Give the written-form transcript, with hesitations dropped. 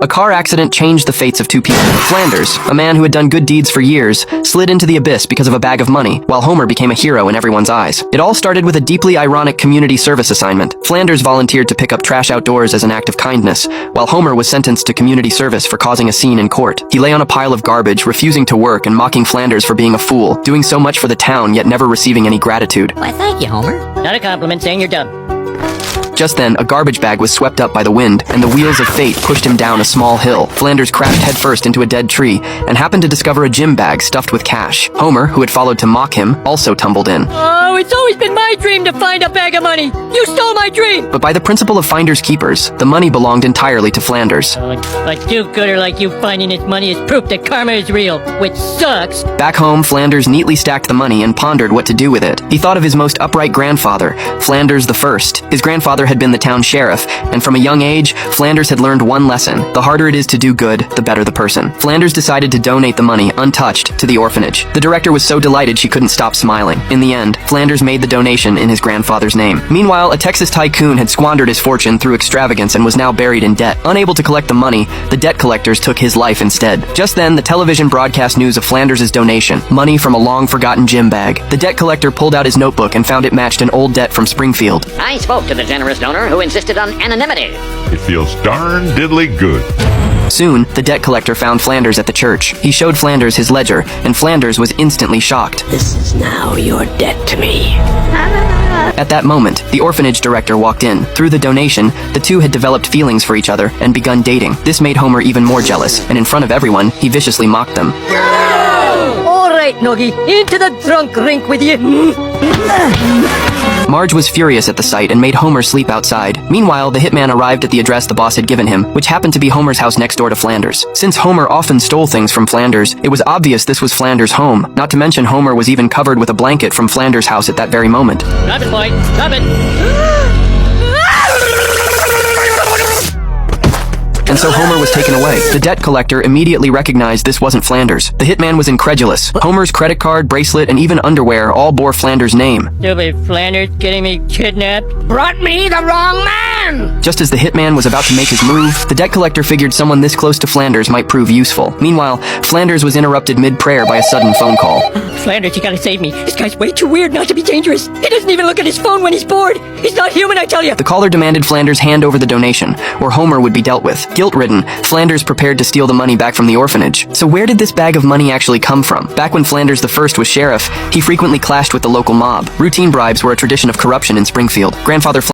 A car accident changed the fates of two people. Flanders, a man who had done good deeds for years, slid into the abyss because of a bag of money, while Homer became a hero in everyone's eyes. It all started with a deeply ironic community service assignment. Flanders volunteered to pick up trash outdoors as an act of kindness, while Homer was sentenced to community service for causing a scene in court. He lay on a pile of garbage, refusing to work and mocking Flanders for being a fool, doing so much for the town yet never receiving any gratitude. Why, thank you, Homer. Not a compliment saying you're dumb. Just then, a garbage bag was swept up by the wind, and the wheels of fate pushed him down a small hill. Flanders crashed headfirst into a dead tree, and happened to discover a gym bag stuffed with cash. Homer, who had followed to mock him, also tumbled in. Oh, it's always been my dream to find a bag of money! You stole my dream! But by the principle of finders keepers, the money belonged entirely to Flanders. A do-gooder like you finding his money is proof that karma is real, which sucks. Back home, Flanders neatly stacked the money and pondered what to do with it. He thought of his most upright grandfather, Flanders the First. His grandfather had been the town sheriff, and from a young age, Flanders had learned one lesson: the harder it is to do good, the better the person. Flanders decided to donate the money, untouched, to the orphanage. The director was so delighted she couldn't stop smiling. In the end, Flanders made the donation in his grandfather's name. Meanwhile, a Texas tycoon had squandered his fortune through extravagance and was now buried in debt. Unable to collect the money, the debt collectors took his life instead. Just then, the television broadcast news of Flanders' donation, money from a long-forgotten gym bag. The debt collector pulled out his notebook and found it matched an old debt from Springfield. I spoke to the generous donor who insisted on anonymity. It feels darn diddly good. Soon, the debt collector found Flanders at the church. He showed Flanders his ledger, and Flanders was instantly shocked. This is now your debt to me. At that moment, the orphanage director walked in. Through the donation, the two had developed feelings for each other and begun dating. This made Homer even more jealous, and in front of everyone, he viciously mocked them. All right, Noggy, into the drunk rink with you. Marge was furious at the sight and made Homer sleep outside. Meanwhile, the hitman arrived at the address the boss had given him, which happened to be Homer's house next door to Flanders. Since Homer often stole things from Flanders, it was obvious this was Flanders' home. Not to mention Homer was even covered with a blanket from Flanders' house at that very moment. Stop it, boy. Stop it. And so Homer was taken away. The debt collector immediately recognized this wasn't Flanders. The hitman was incredulous. Homer's credit card, bracelet, and even underwear all bore Flanders' name. Stupid Flanders getting me kidnapped. Brought me the wrong man! Just as the hitman was about to make his move, the debt collector figured someone this close to Flanders might prove useful. Meanwhile, Flanders was interrupted mid-prayer by a sudden phone call. Flanders, you gotta save me. This guy's way too weird not to be dangerous. He doesn't even look at his phone when he's bored. He's not human, I tell you. The caller demanded Flanders hand over the donation, or Homer would be dealt with. Guilt-ridden, Flanders prepared to steal the money back from the orphanage. So where did this bag of money actually come from? Back when Flanders the First was sheriff, he frequently clashed with the local mob. Routine bribes were a tradition of corruption in Springfield. Grandfather